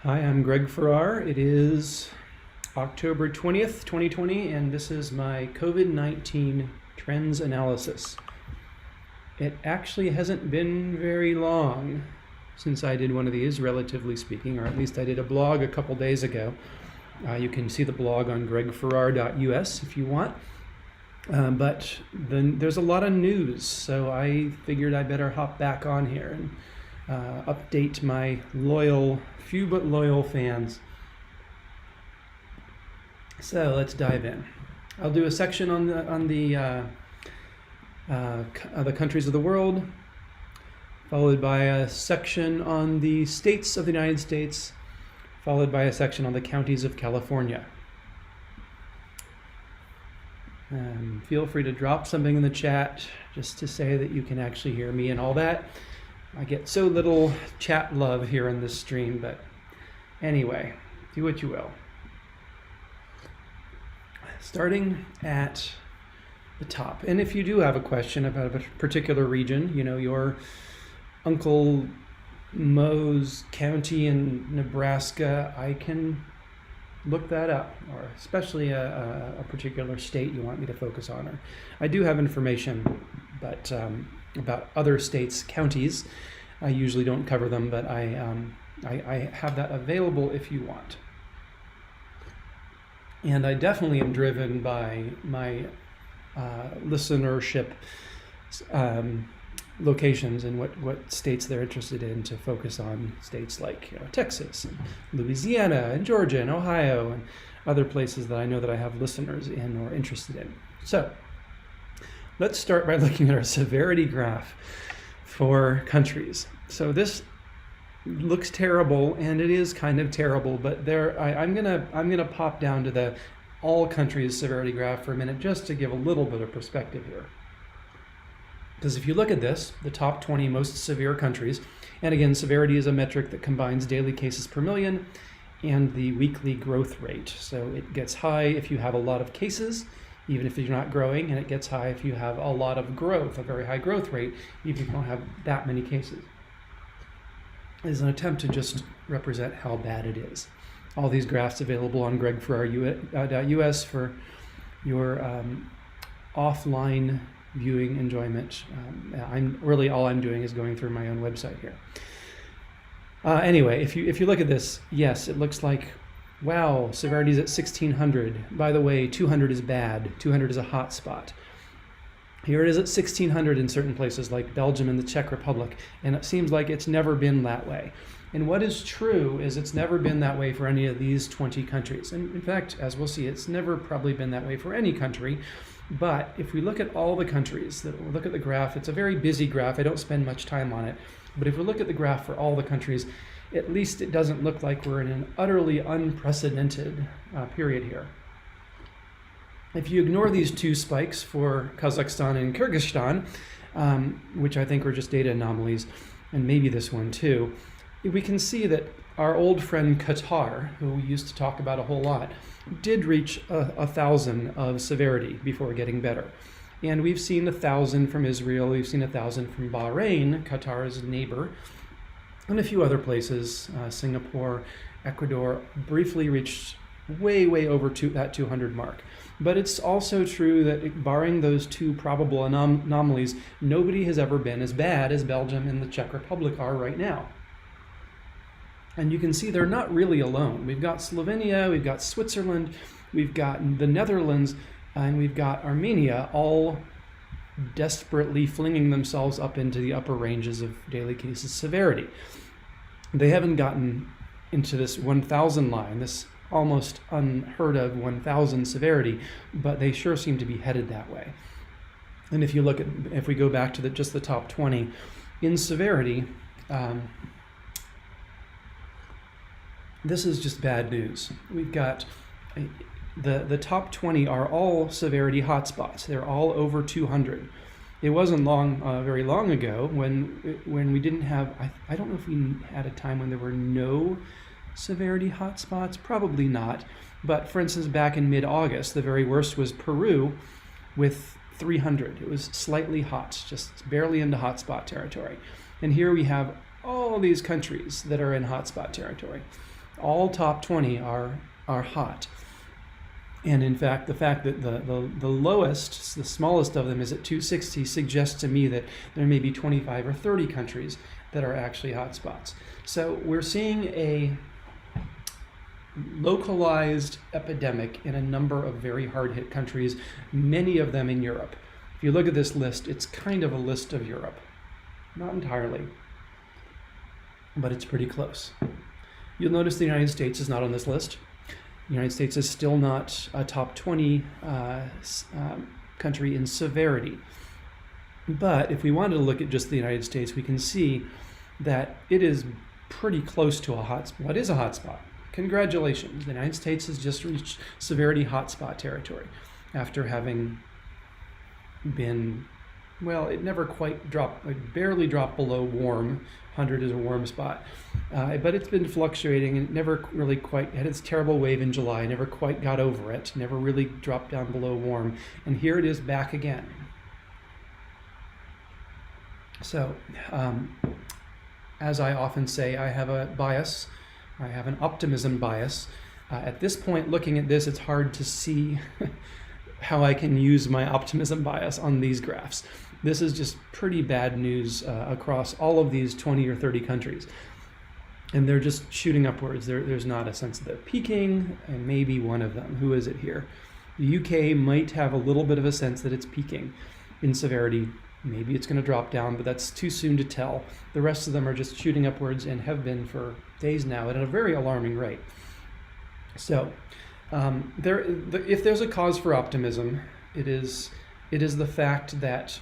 Hi, I'm Greg Farrar. It is October 20th, 2020, and this is my COVID-19 trends analysis. It actually hasn't been very long since I did one of these, relatively speaking, or at least I did a blog a couple days ago. You can see the blog on gregfarrar.us if you want. But then there's a lot of news, so I figured I better hop back on here and update my few but loyal fans. So let's dive in. I'll do a section on the countries of the world, followed by a section on the states of the United States, followed by a section on the counties of California. Feel free to drop something in the chat just to say that you can actually hear me and all that. I get so little chat love here in this stream, but anyway, do what you will. Starting at the top, and if you do have a question about a particular region, your Uncle Moe's county in Nebraska, I can look that up, or especially a particular state you want me to focus on. Or I do have information, but about other states' counties. I usually don't cover them, but I have that available if you want. And I definitely am driven by my listenership locations and what states they're interested in, to focus on states like Texas and Louisiana and Georgia and Ohio and other places that I know that I have listeners in or interested in. So let's start by looking at our severity graph for countries. So this looks terrible, and it is kind of terrible, but I'm gonna pop down to the all countries severity graph for a minute, just to give a little bit of perspective here. Because if you look at this, the top 20 most severe countries, and again, severity is a metric that combines daily cases per million and the weekly growth rate. So it gets high if you have a lot of cases, even if you're not growing, and it gets high if you have a lot of growth, a very high growth rate, even if you don't have that many cases. It is an attempt to just represent how bad it is. All these graphs available on gregfarrar.us for your offline viewing enjoyment. All I'm doing is going through my own website here. Anyway, if you look at this, yes, it looks like, wow, severity is at 1600. By the way, 200 is bad. 200 is a hot spot. Here it is at 1600 in certain places like Belgium and the Czech Republic, and it seems like it's never been that way. And what is true is it's never been that way for any of these 20 countries. And in fact, as we'll see, it's never probably been that way for any country. But if we look at all the countries, look at the graph, it's a very busy graph. I don't spend much time on it. But if we look at the graph for all the countries, at least it doesn't look like we're in an utterly unprecedented period here. If you ignore these two spikes for Kazakhstan and Kyrgyzstan, which I think are just data anomalies, and maybe this one too, we can see that our old friend Qatar, who we used to talk about a whole lot, did reach 1,000 of severity before getting better. And we've seen 1,000 from Israel, we've seen 1,000 from Bahrain, Qatar's neighbor, and a few other places. Singapore, Ecuador briefly reached way over that 200 mark. But it's also true that, barring those two probable anomalies, nobody has ever been as bad as Belgium and the Czech Republic are right now. And you can see they're not really alone. We've got Slovenia, we've got Switzerland, we've got the Netherlands, and we've got Armenia, all desperately flinging themselves up into the upper ranges of daily cases severity. They haven't gotten into this 1,000 line, this almost unheard of 1,000 severity, but they sure seem to be headed that way. And if we go back to just the top 20 in severity, this is just bad news. We've got the top 20 are all severity hotspots. They're all over 200. It wasn't very long ago when we didn't have, I don't know if we had a time when there were no severity hotspots, probably not. But for instance, back in mid-August, the very worst was Peru with 300. It was slightly hot, just barely into hotspot territory. And here we have all these countries that are in hotspot territory. All top 20 are hot. And in fact, the fact that the lowest, the smallest of them is at 260 suggests to me that there may be 25 or 30 countries that are actually hotspots. So we're seeing a localized epidemic in a number of very hard-hit countries, many of them in Europe. If you look at this list, it's kind of a list of Europe. Not entirely, but it's pretty close. You'll notice the United States is not on this list. The United States is still not a top 20 country in severity. But if we wanted to look at just the United States, we can see that it is pretty close to a hotspot. It is a hotspot. Congratulations. The United States has just reached severity hotspot territory after having been, well, it never quite dropped, it barely dropped below warm. 100 is a warm spot. But it's been fluctuating and it never really quite had its terrible wave in July, never quite got over it, never really dropped down below warm. And here it is back again. So, as I often say, I have a bias. I have an optimism bias. At this point, looking at this, it's hard to see how I can use my optimism bias on these graphs. This is just pretty bad news across all of these 20 or 30 countries. And they're just shooting upwards. There's not a sense that they're peaking, and maybe one of them. Who is it here? The UK might have a little bit of a sense that it's peaking in severity. Maybe it's going to drop down, but that's too soon to tell. The rest of them are just shooting upwards and have been for days now at a very alarming rate. So if there's a cause for optimism, it is the fact that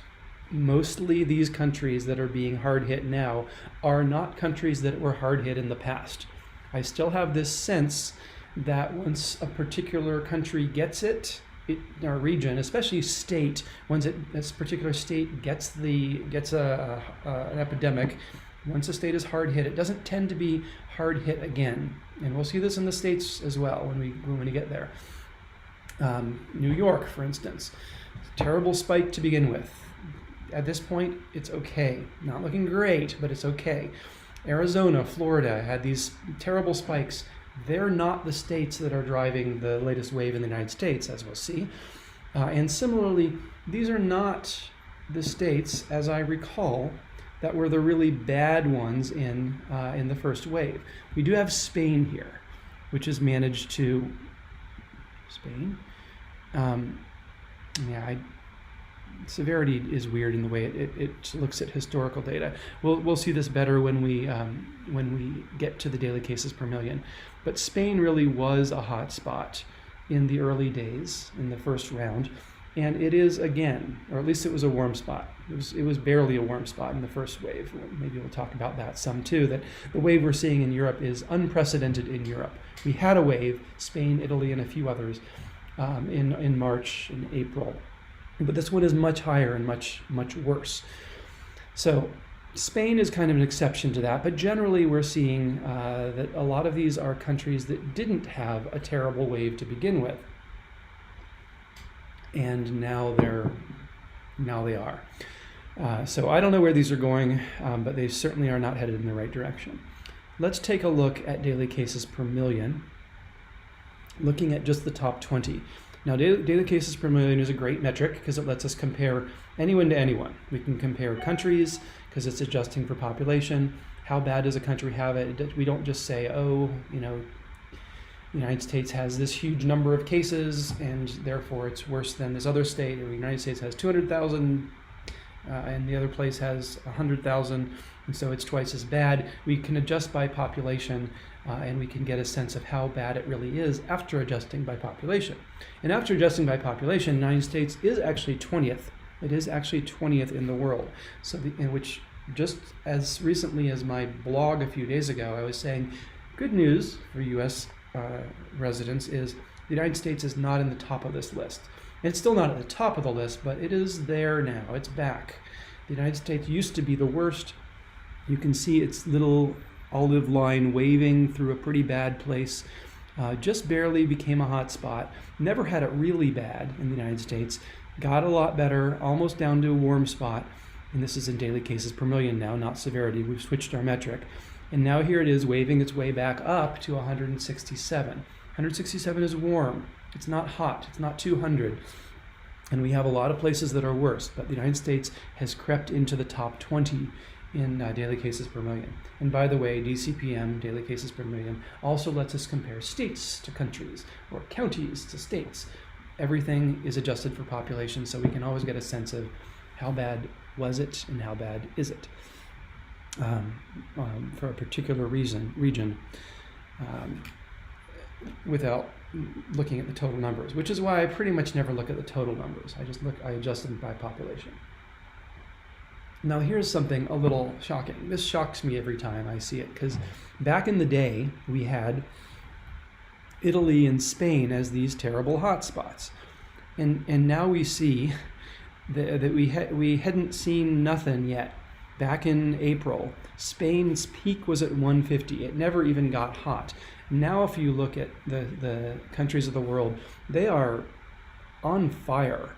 mostly these countries that are being hard hit now are not countries that were hard hit in the past. I still have this sense that once a particular country gets it, our region, especially state, once this particular state gets an epidemic, once a state is hard hit, it doesn't tend to be hard hit again. And we'll see this in the states as well when we get there. New York, for instance, terrible spike to begin with. At this point, it's okay. Not looking great, but it's okay. Arizona, Florida had these terrible spikes. They're not the states that are driving the latest wave in the United States, as we'll see. And similarly, these are not the states, as I recall, that were the really bad ones in the first wave. We do have Spain here, which has managed to... Spain? Severity is weird in the way it looks at historical data. We'll see this better when we get to the daily cases per million. But Spain really was a hot spot in the early days, in the first round, and it is again, or at least it was a warm spot. It was barely a warm spot in the first wave. Maybe we'll talk about that some too, that the wave we're seeing in Europe is unprecedented in Europe. We had a wave, Spain, Italy, and a few others in March and April. But this one is much higher and much worse. So Spain is kind of an exception to that, but generally we're seeing that a lot of these are countries that didn't have a terrible wave to begin with, and now they are. So I don't know where these are going, but they certainly are not headed in the right direction. Let's take a look at daily cases per million, looking at just the top 20. Now, daily cases per million is a great metric because it lets us compare anyone to anyone. We can compare countries because it's adjusting for population. How bad does a country have it? We don't just say, oh, the United States has this huge number of cases and therefore it's worse than this other state. Or the United States has 200,000 and the other place has 100,000, and so it's twice as bad. We can adjust by population and we can get a sense of how bad it really is after adjusting by population. And after adjusting by population, the United States is actually 20th. It is actually 20th in the world. So in which, just as recently as my blog a few days ago, I was saying, good news for U.S. Residents is the United States is not in the top of this list. And it's still not at the top of the list, but it is there now. It's back. The United States used to be the worst. You can see its little olive line waving through a pretty bad place. Just barely became a hot spot. Never had it really bad in the United States. Got a lot better, almost down to a warm spot. and this is in daily cases per million now, not severity. We've switched our metric. And now here it is waving its way back up to 167. 167 is warm. It's not hot. It's not 200. And we have a lot of places that are worse, but the United States has crept into the top 20 in daily cases per million. And by the way, DCPM, daily cases per million, also lets us compare states to countries or counties to states. Everything is adjusted for population, so we can always get a sense of how bad was it and how bad is it for a particular region without looking at the total numbers, which is why I pretty much never look at the total numbers. I adjust them by population. Now here's something a little shocking. This shocks me every time I see it, because back in the day we had Italy and Spain as these terrible hotspots, and now we see that we hadn't seen nothing yet. Back in April, Spain's peak was at 150. It never even got hot. Now if you look at the countries of the world, they are on fire.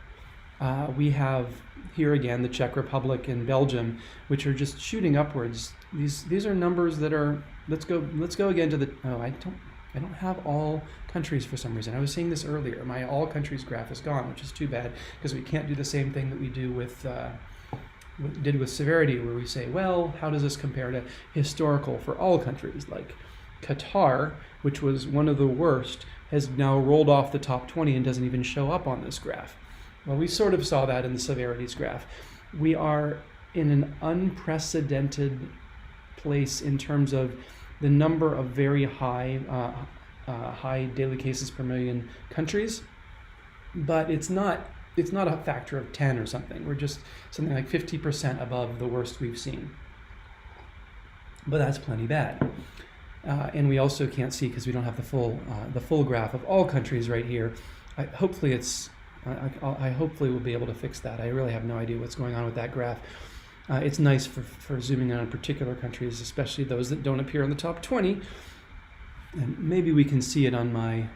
We have here again the Czech Republic and Belgium, which are just shooting upwards. These are numbers that are, let's go again to the, I don't have all countries for some reason. I was seeing this earlier. My all countries graph is gone, which is too bad, because we can't do the same thing that we do with severity, where we say, well, how does this compare to historical for all countries? Like Qatar, which was one of the worst, has now rolled off the top 20 and doesn't even show up on this graph. Well, we sort of saw that in the severities graph. We are in an unprecedented place in terms of the number of very high daily cases per million countries, but it's not a factor of 10 or something. We're just something like 50% above the worst we've seen. But that's plenty bad. And we also can't see, because we don't have the full graph of all countries right here. Hopefully we'll be able to fix that. I really have no idea what's going on with that graph. It's nice for zooming in on particular countries, especially those that don't appear in the top 20. And maybe we can see it on I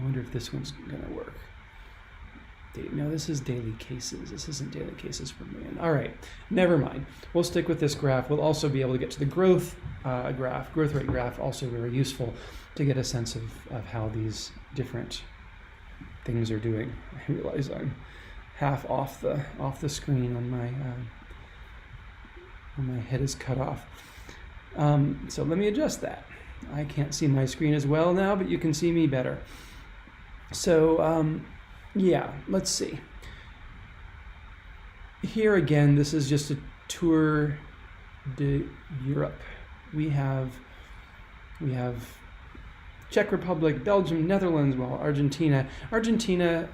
wonder if this one's going to work. No, this is daily cases. This isn't daily cases per million. All right, never mind. We'll stick with this graph. We'll also be able to get to the growth rate graph, also very useful to get a sense of how these different things are doing. I realize I'm half off the screen on my head is cut off. So let me adjust that. I can't see my screen as well now, but you can see me better. So yeah, let's see. Here again, this is just a tour de Europe. We have Czech Republic, Belgium, Netherlands, well, Argentina. Argentina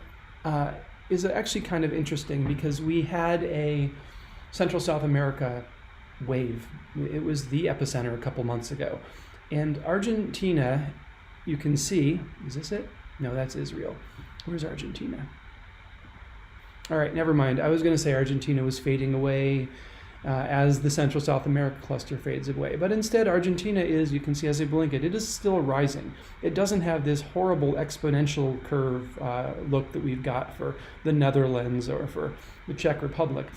is actually kind of interesting, because we had a Central South America wave. It was the epicenter a couple months ago. And Argentina, you can see, is this it? No, that's Israel. Where's Argentina? All right, never mind. I was going to say Argentina was fading away as the Central South America cluster fades away. But instead, Argentina is, you can see as I blink it is still rising. It doesn't have this horrible exponential curve look that we've got for the Netherlands or for the Czech Republic.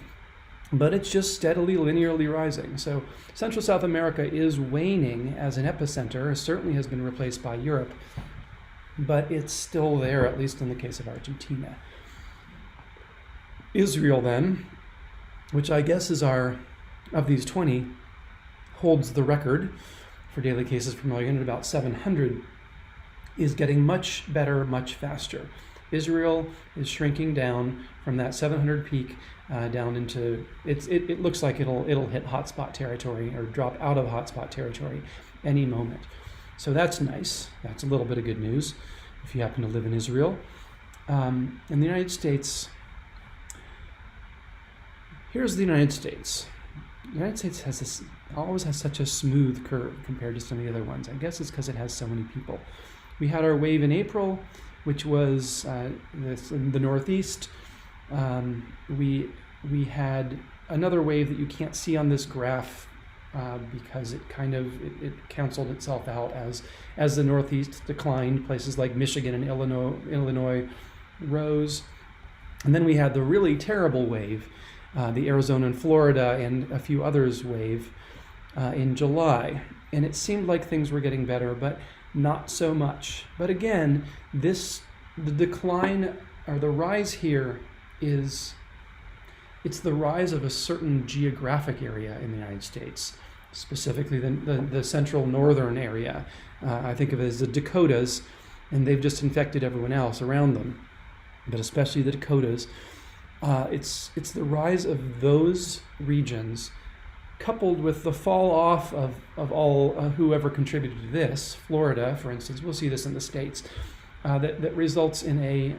But it's just steadily, linearly rising. So Central South America is waning as an epicenter. It certainly has been replaced by Europe, but it's still there, at least in the case of Argentina. Israel then, which I guess is of these 20, holds the record for daily cases per million at about 700, is getting much better, much faster. Israel is shrinking down from that 700 peak down into, it looks like it'll hit hotspot territory or drop out of hotspot territory any moment. So that's nice. That's a little bit of good news if you happen to live in Israel. In the United States, here's the United States. The United States always has such a smooth curve compared to some of the other ones. I guess it's because it has so many people. We had our wave in April, which was in the Northeast. We had another wave that you can't see on this graph because it canceled itself out as the Northeast declined. Places like Michigan and Illinois rose. And then we had the really terrible wave the Arizona and Florida and a few others wave in July. And it seemed like things were getting better, but not so much. But again, the decline or the rise here it's the rise of a certain geographic area in the United States, specifically the central northern area. I think of it as the Dakotas, and they've just infected everyone else around them, but especially the Dakotas. It's the rise of those regions, coupled with the fall off of all whoever contributed to this. Florida, for instance, we'll see this in the States, that results in a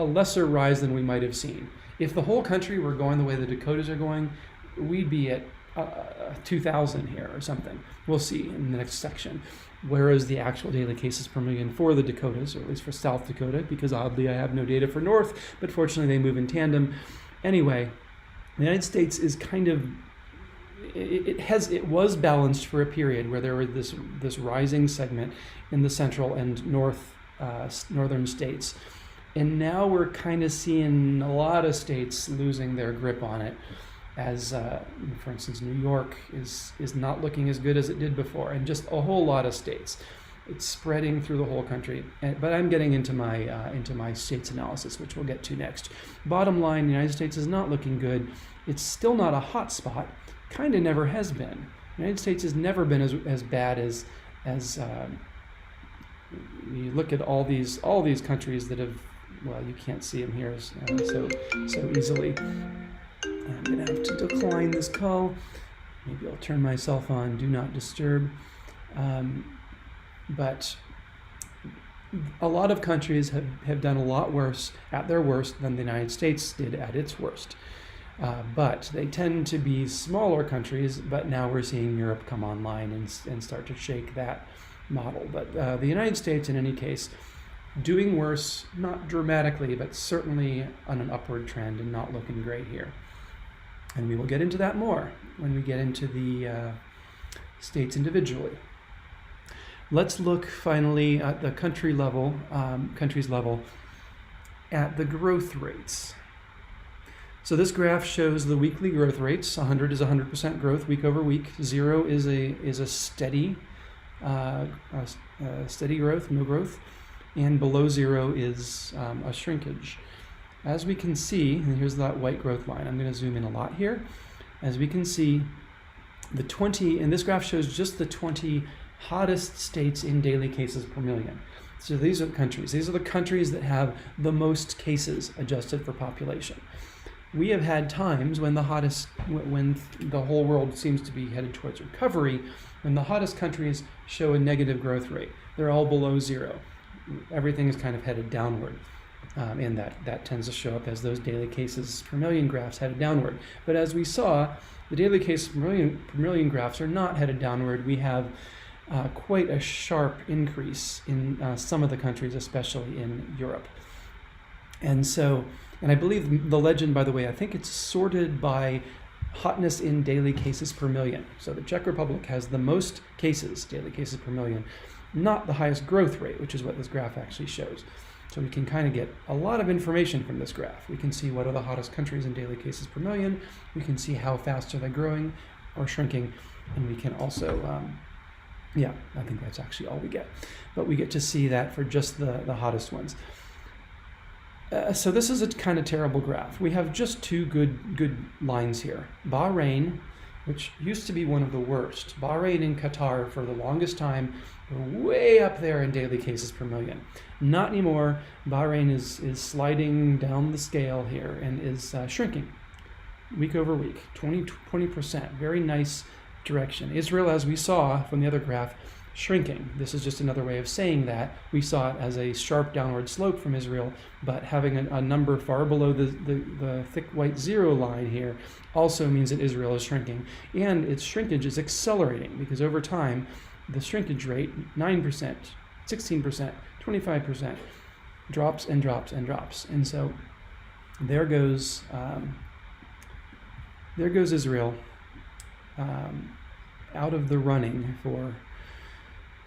lesser rise than we might have seen. If the whole country were going the way the Dakotas are going, we'd be at 2,000 here or something. We'll see in the next section. Whereas the actual daily cases per million for the Dakotas, or at least for South Dakota, because oddly I have no data for North, but fortunately they move in tandem. Anyway, the United States is kind of, it was balanced for a period where there was this rising segment in the central and northern states. And now we're kind of seeing a lot of states losing their grip on it, as for instance, New York is not looking as good as it did before, and just a whole lot of states. It's spreading through the whole country. But I'm getting into my states analysis, which we'll get to next. Bottom line, the United States is not looking good. It's still not a hot spot. Kind of never has been. The United States has never been as bad as you look at all these countries that have. Well, you can't see them here so easily. I'm going to have to decline this call. Maybe I'll turn myself on Do Not Disturb. But a lot of countries have done a lot worse at their worst than the United States did at its worst. But they tend to be smaller countries, but now we're seeing Europe come online and start to shake that model. But the United States, in any case, doing worse, not dramatically, but certainly on an upward trend and not looking great here. And we will get into that more when we get into the states individually. Let's look finally at the countries level, at the growth rates. So this graph shows the weekly growth rates. 100 is 100% growth week over week. 0 is a steady growth, no growth. And below 0 is a shrinkage. As we can see, and here's that white growth line. I'm going to zoom in a lot here. As we can see, the 20, and this graph shows just the 20 hottest states in daily cases per million. So these are the countries. These are the countries that have the most cases adjusted for population. We have had times when the whole world seems to be headed towards recovery, when the hottest countries show a negative growth rate. They're all below 0. Everything is kind of headed downward, and that tends to show up as those daily cases per million graphs headed downward. But as we saw, the daily cases per million graphs are not headed downward. We have quite a sharp increase in some of the countries, especially in Europe. And I believe the legend, by the way, I think it's sorted by hotness in daily cases per million. So the Czech Republic has the most cases, daily cases per million, not the highest growth rate, which is what this graph actually shows. So we can kind of get a lot of information from this graph. We can see what are the hottest countries in daily cases per million. We can see how fast are they growing or shrinking. And we can also, I think that's actually all we get. But we get to see that for just the hottest ones. So this is a kind of terrible graph. We have just two good lines here. Bahrain, which used to be one of the worst. Bahrain and Qatar for the longest time were way up there in daily cases per million. Not anymore. Bahrain is sliding down the scale here and is shrinking week over week, 20%. Very nice direction. Israel, as we saw from the other graph, shrinking. This is just another way of saying that. We saw it as a sharp downward slope from Israel, but having a number far below the thick white 0 line here also means that Israel is shrinking. And its shrinkage is accelerating because over time, the shrinkage rate, 9%, 16%, 25%, drops and drops and drops. And so there goes Israel out of the running for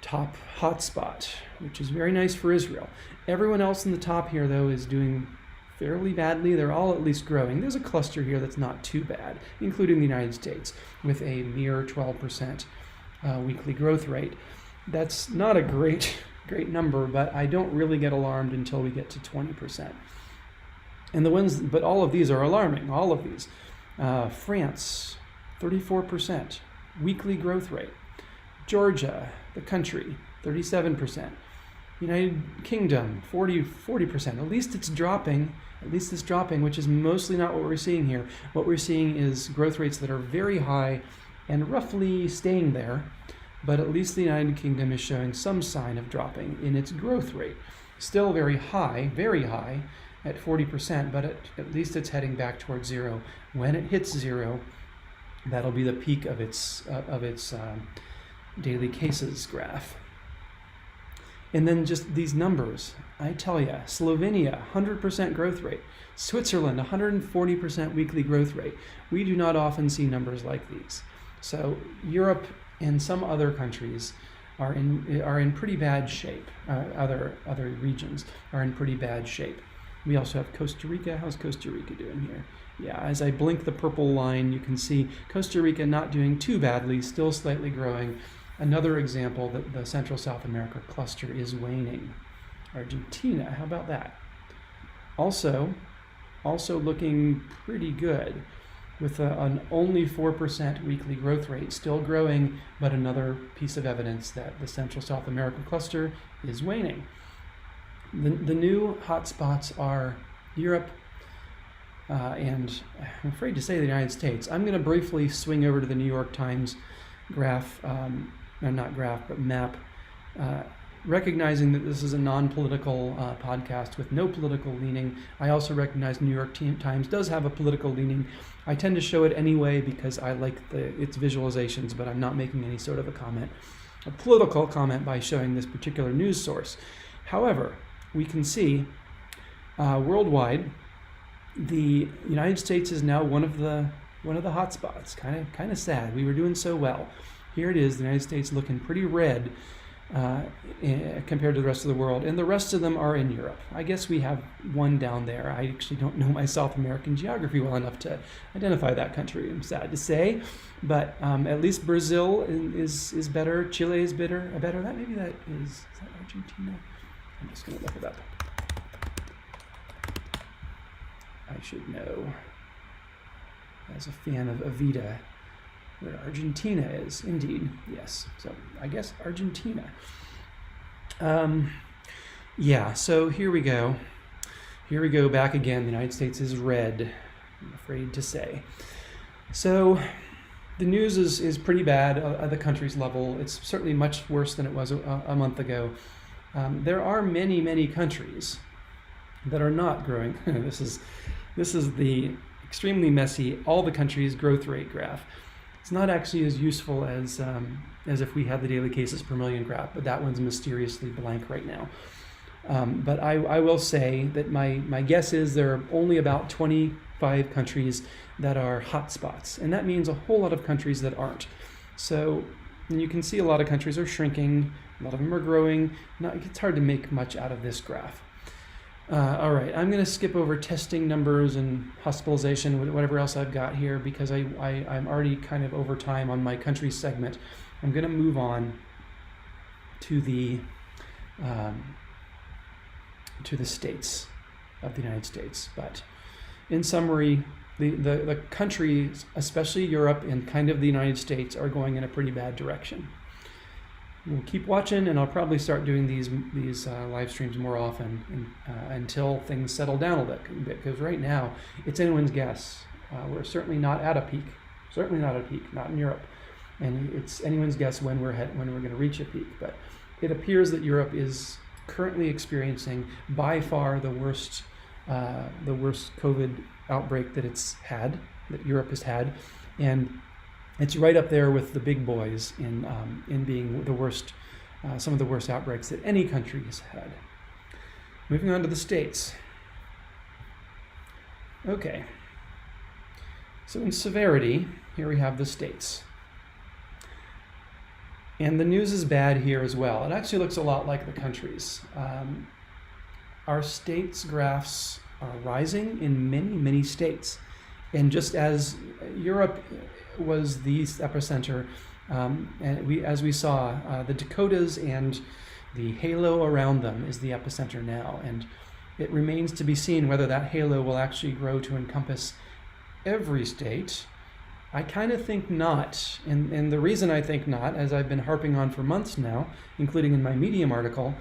top hotspot, which is very nice for Israel. Everyone else in the top here, though, is doing fairly badly. They're all at least growing. There's a cluster here that's not too bad, including the United States, with a mere 12% weekly growth rate. That's not a great number, but I don't really get alarmed until we get to 20%. But all of these are alarming, all of these. France, 34% weekly growth rate. Georgia, the country, 37%. United Kingdom, 40%. At least it's dropping, which is mostly not what we're seeing here. What we're seeing is growth rates that are very high and roughly staying there, but at least the United Kingdom is showing some sign of dropping in its growth rate. Still very high at 40%, but at least it's heading back towards zero. When it hits zero, that'll be the peak of its daily cases graph. And then just these numbers, I tell you, Slovenia, 100% growth rate. Switzerland, 140% weekly growth rate. We do not often see numbers like these. So Europe and some other countries are in pretty bad shape. Other regions are in pretty bad shape. We also have Costa Rica. How's Costa Rica doing here? Yeah, as I blink the purple line, you can see Costa Rica not doing too badly, still slightly growing. Another example that the Central South America cluster is waning. Argentina, how about that? Also looking pretty good with an only 4% weekly growth rate, still growing, but another piece of evidence that the Central South America cluster is waning. The new hotspots are Europe and I'm afraid to say the United States. I'm going to briefly swing over to the New York Times graph, not graph, but map, recognizing that this is a non-political podcast with no political leaning. I also recognize New York Times does have a political leaning. I tend to show it anyway because I like its visualizations, but I'm not making any sort of a political comment by showing this particular news source. However, we can see worldwide, the United States is now one of the hotspots. Kind of sad. We were doing so well. Here it is, the United States looking pretty red compared to the rest of the world, and the rest of them are in Europe. I guess we have one down there. I actually don't know my South American geography well enough to identify that country, I'm sad to say, but at least Brazil is better. Chile is better. Is that Argentina? I'm just going to look it up. I should know, as a fan of Evita, where Argentina is. Indeed, yes. So I guess Argentina. Yeah, so here we go. Here we go back again. The United States is red, I'm afraid to say. So the news is pretty bad at the country's level. It's certainly much worse than it was a month ago. There are many countries that are not growing. This is the extremely messy all the countries growth rate graph. It's not actually as useful as if we had the daily cases per million graph, but that one's mysteriously blank right now. But I will say that my guess is there are only about 25 countries that are hotspots, and that means a whole lot of countries that aren't. So you can see a lot of countries are shrinking, a lot of them are growing. It's hard to make much out of this graph. All right, I'm going to skip over testing numbers and hospitalization, whatever else I've got here, because I'm already kind of over time on my country segment. I'm going to move on to the states of the United States. But in summary, the countries, especially Europe and kind of the United States, are going in a pretty bad direction. We'll keep watching, and I'll probably start doing these live streams more often until things settle down a little bit. Because right now, it's anyone's guess. We're certainly not at a peak. Certainly not at a peak. Not in Europe, and it's anyone's guess when we're going to reach a peak. But it appears that Europe is currently experiencing by far the worst COVID outbreak that Europe has had, and it's right up there with the big boys in being the worst, some of the worst outbreaks that any country has had. Moving on to the states. Okay. So in severity, here we have the states. And the news is bad here as well. It actually looks a lot like the countries. Our states graphs are rising in many, many states. And just as Europe was the epicenter, as we saw, the Dakotas and the halo around them is the epicenter now. And it remains to be seen whether that halo will actually grow to encompass every state. I kind of think not. And the reason I think not, as I've been harping on for months now, including in my Medium article,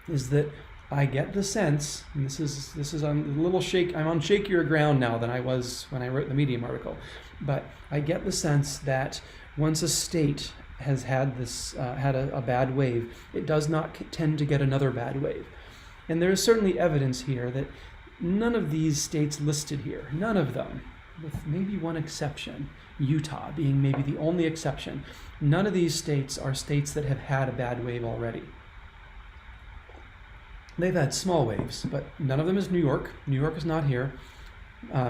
is that I get the sense, and this is on a little I'm on shakier ground now than I was when I wrote the Medium article, but I get the sense that once a state has had a bad wave, it does not tend to get another bad wave. And there is certainly evidence here that none of these states listed here, none of them, with maybe one exception, Utah being maybe the only exception, none of these states are states that have had a bad wave already. They've had small waves, but none of them is New York. New York is not here.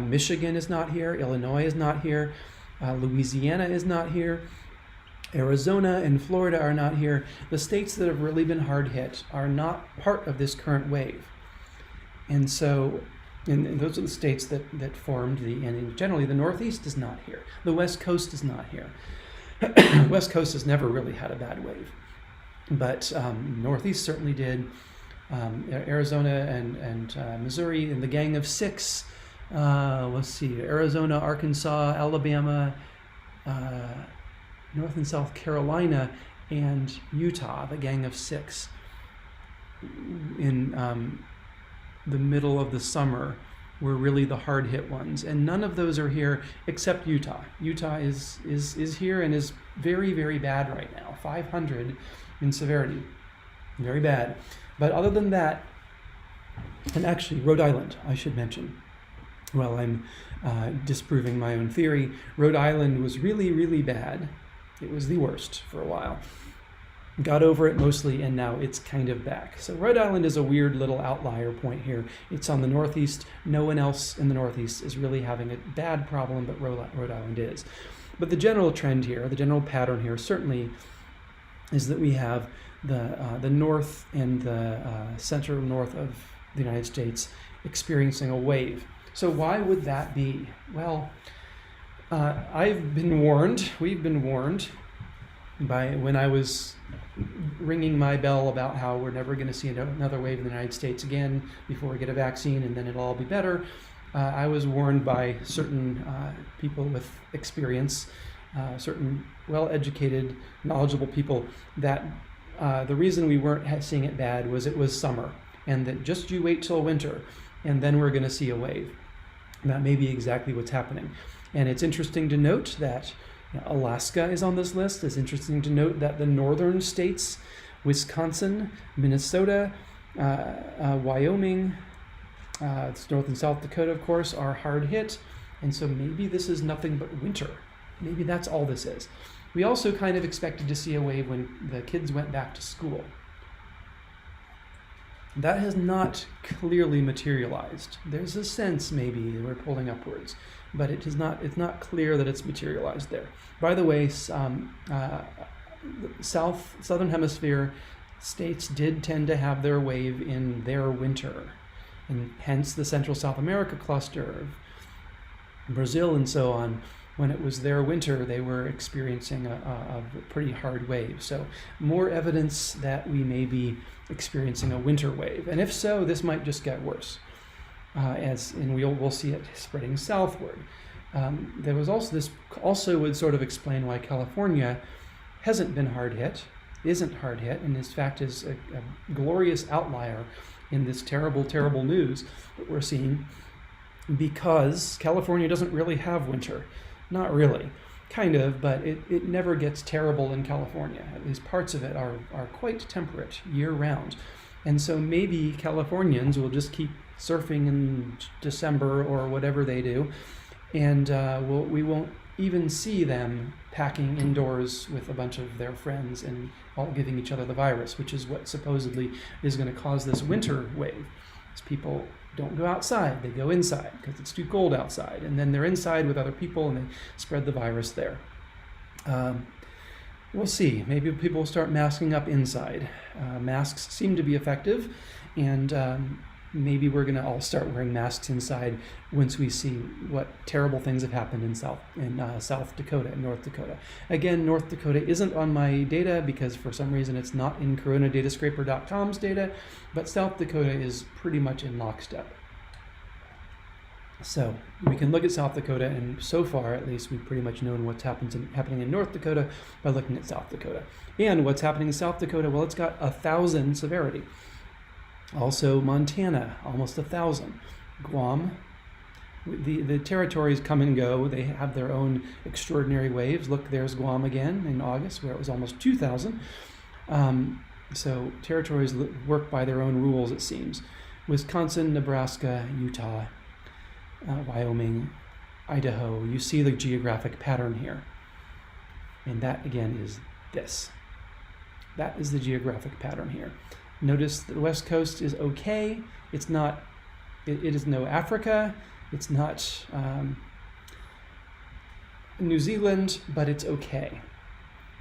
Michigan is not here. Illinois is not here. Louisiana is not here. Arizona and Florida are not here. The states that have really been hard hit are not part of this current wave. And so, and those are the states that formed and generally the Northeast is not here. The West Coast is not here. West Coast has never really had a bad wave, but Northeast certainly did. Arizona and Missouri and the Gang of Six. Let's see, Arizona, Arkansas, Alabama, North and South Carolina, and Utah, the Gang of Six, in the middle of the summer were really the hard hit ones. And none of those are here except Utah. Utah is here and is very, very bad right now, 500 in severity, very bad. But other than that, and actually Rhode Island, I should mention, while I'm disproving my own theory, Rhode Island was really, really bad. It was the worst for a while. Got over it mostly, and now it's kind of back. So Rhode Island is a weird little outlier point here. It's on the Northeast. No one else in the Northeast is really having a bad problem, but Rhode Island is. But the general trend here, the general pattern here certainly is that we have the north and the central north of the United States experiencing a wave. So why would that be? Well, we've been warned by when I was ringing my bell about how we're never going to see another wave in the United States again before we get a vaccine and then it'll all be better. I was warned by certain people with experience, certain well-educated, knowledgeable people that the reason we weren't seeing it bad was it was summer, and that just you wait till winter and then we're going to see a wave. That may be exactly what's happening. And it's interesting to note that Alaska is on this list. It's interesting to note that the northern states, Wisconsin, Minnesota, Wyoming, North and South Dakota, of course, are hard hit. And so maybe this is nothing but winter. Maybe that's all this is. We also kind of expected to see a wave when the kids went back to school. That has not clearly materialized. There's a sense maybe that we're pulling upwards, but it's not clear that it's materialized there. By the way, southern hemisphere states did tend to have their wave in their winter, and hence the Central South America cluster of Brazil and so on. When it was their winter, they were experiencing a pretty hard wave. So more evidence that we may be experiencing a winter wave. And if so, this might just get worse, and we'll see it spreading southward. There was also this would sort of explain why California hasn't been hard hit, isn't hard hit, and in fact is a glorious outlier in this terrible, terrible news that we're seeing, because California doesn't really have winter. Not really, kind of, but it never gets terrible in California. At least parts of it are quite temperate year-round. And so maybe Californians will just keep surfing in December or whatever they do, and we won't even see them packing indoors with a bunch of their friends and all giving each other the virus, which is what supposedly is going to cause this winter wave. As people don't go outside, they go inside because it's too cold outside, and then they're inside with other people and they spread the virus there. We'll see. Maybe people will start masking up inside. Masks seem to be effective, and maybe we're going to all start wearing masks inside once we see what terrible things have happened in South Dakota and North Dakota. Again, North Dakota isn't on my data because for some reason it's not in coronaDatascraper.com's data, but South Dakota is pretty much in lockstep. So we can look at South Dakota, and so far at least we've pretty much known what's happening in North Dakota by looking at South Dakota. And what's happening in South Dakota? Well, it's got 1,000 severity. Also Montana, almost 1,000. Guam, the territories come and go. They have their own extraordinary waves. Look, there's Guam again in August, where it was almost 2,000. So territories work by their own rules, it seems. Wisconsin, Nebraska, Utah, Wyoming, Idaho. You see the geographic pattern here. And that, again, is this. That is the geographic pattern here. Notice the West Coast is okay. It's not, it is no Africa. It's not New Zealand, but it's okay,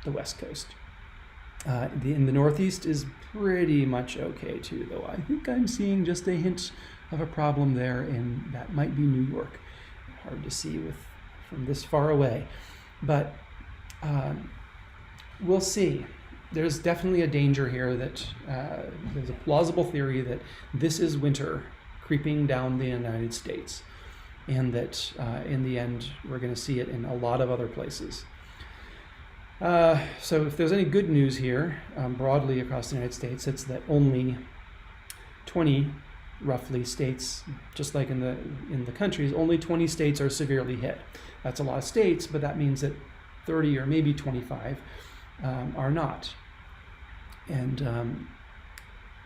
the West Coast. In the Northeast is pretty much okay too, though I think I'm seeing just a hint of a problem there, and that might be New York. Hard to see from this far away, but we'll see. There's definitely a danger here that there's a plausible theory that this is winter creeping down the United States, and that in the end we're going to see it in a lot of other places. So if there's any good news here broadly across the United States, it's that only 20 roughly states, just like in the countries, only 20 states are severely hit. That's a lot of states, but that means that 30 or maybe 25 are not. And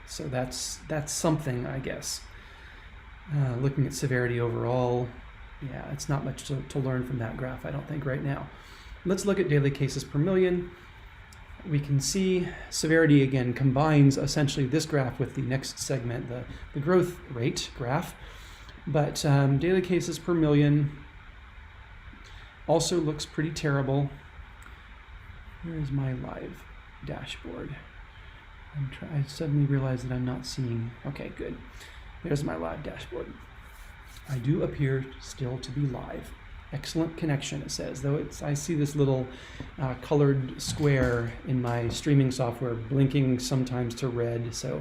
so that's something, I guess. Looking at severity overall, yeah, it's not much to learn from that graph, I don't think, right now. Let's look at daily cases per million. We can see severity again combines essentially this graph with the next segment, the growth rate graph. But daily cases per million also looks pretty terrible. Where's my live dashboard? I suddenly realized that I'm not seeing. Okay, good. There's my live dashboard. I do appear still to be live. Excellent connection, it says, though I see this little colored square in my streaming software blinking sometimes to red, so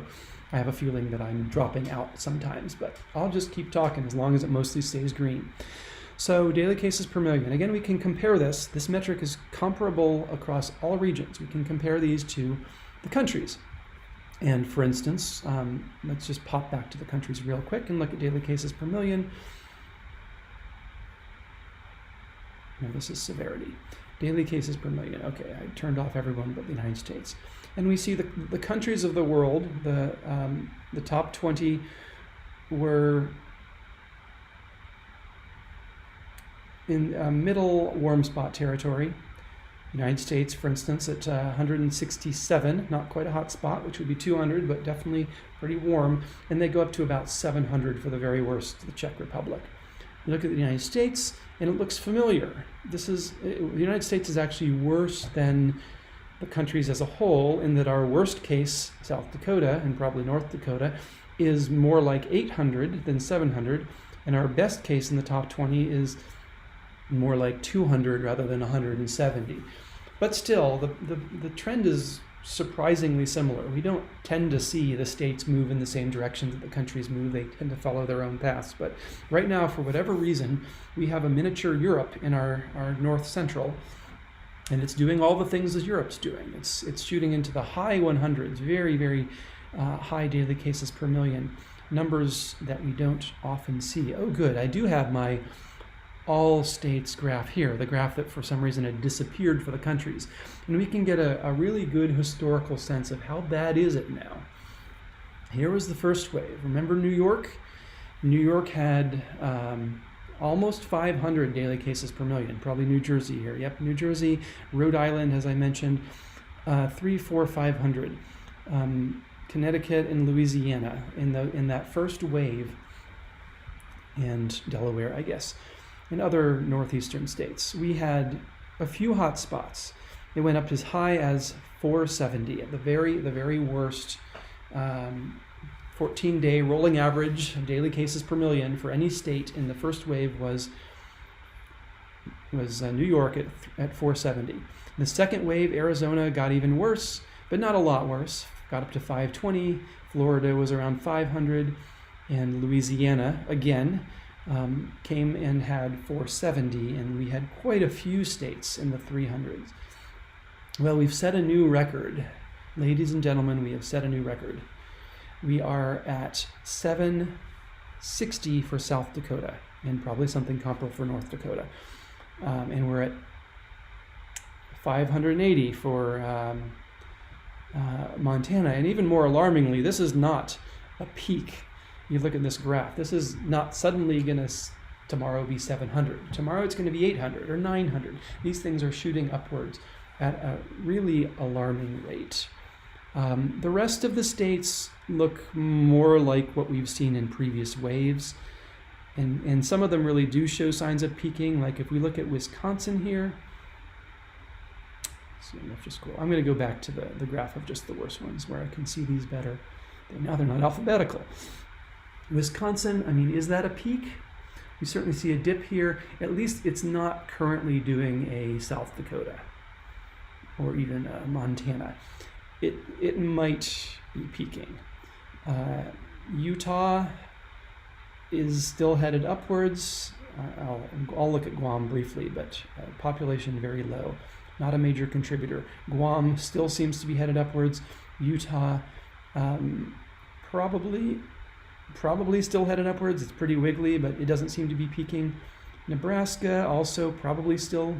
I have a feeling that I'm dropping out sometimes, but I'll just keep talking as long as it mostly stays green. So daily cases per million. Again, we can compare this. This metric is comparable across all regions. We can compare these to the countries. And for instance, let's just pop back to the countries real quick and look at daily cases per million. No, this is severity. Daily cases per million. Okay, I turned off everyone but the United States. And we see the countries of the world, the top 20 were in middle warm spot territory. United States, for instance, at 167, not quite a hot spot, which would be 200, but definitely pretty warm. And they go up to about 700 for the very worst, the Czech Republic. You look at the United States, and it looks familiar. The United States is actually worse than the countries as a whole, in that our worst case, South Dakota and probably North Dakota, is more like 800 than 700, and our best case in the top 20 is more like 200 rather than 170. But still, the trend is surprisingly similar. We don't tend to see the states move in the same direction that the countries move. They tend to follow their own paths. But right now, for whatever reason, we have a miniature Europe in our north central, and it's doing all the things that Europe's doing. It's shooting into the high 100s, very, very high daily cases per million, numbers that we don't often see. Oh, good. I do have my all states graph here, the graph that for some reason had disappeared for the countries. And we can get a really good historical sense of how bad is it now. Here was the first wave. Remember New York? New York had almost 500 daily cases per million, probably New Jersey here. Yep, New Jersey, Rhode Island, as I mentioned, 300, 400, 500. Connecticut and Louisiana in that first wave, and Delaware, I guess, and other northeastern states. We had a few hot spots. It went up as high as 470 at the very worst, 14-day rolling average of daily cases per million for any state in the first wave was New York at 470. The second wave, Arizona got even worse, but not a lot worse. Got up to 520. Florida was around 500. And Louisiana, again, came and had 470. And we had quite a few states in the 300s. Well, we've set a new record. Ladies and gentlemen, we have set a new record. We are at 760 for South Dakota, and probably something comparable for North Dakota. And we're at 580 for Montana. And even more alarmingly, this is not a peak. You look at this graph. This is not suddenly going to tomorrow be 700. Tomorrow it's going to be 800 or 900. These things are shooting upwards at a really alarming rate. The rest of the states look more like what we've seen in previous waves. And some of them really do show signs of peaking. Like if we look at Wisconsin here, so I'm going to go back to the graph of just the worst ones where I can see these better. Now they're not alphabetical. Wisconsin, I mean, is that a peak? We certainly see a dip here. At least it's not currently doing a South Dakota or even Montana. It might be peaking. Utah is still headed upwards. I'll look at Guam briefly, but population very low, not a major contributor. Guam still seems to be headed upwards. Utah probably still headed upwards. It's pretty wiggly, but it doesn't seem to be peaking. Nebraska also probably still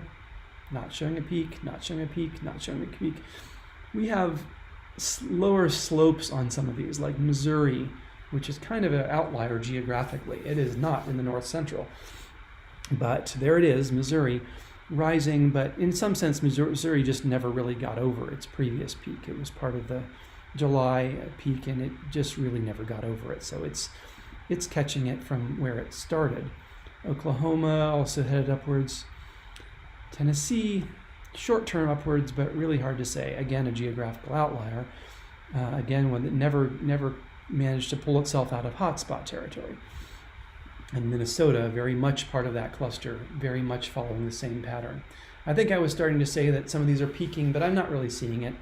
not showing a peak, not showing a peak, not showing a peak. We have lower slopes on some of these, like Missouri, which is kind of an outlier geographically. It is not in the north central, but there it is, Missouri, rising. But in some sense, Missouri just never really got over its previous peak. It was part of the July peak, and it just really never got over it. So it's catching it from where it started. Oklahoma also headed upwards. Tennessee, short-term upwards, but really hard to say. Again, a geographical outlier. Again, one that never managed to pull itself out of hotspot territory. And Minnesota, very much part of that cluster, very much following the same pattern. I think I was starting to say that some of these are peaking, but I'm not really seeing it.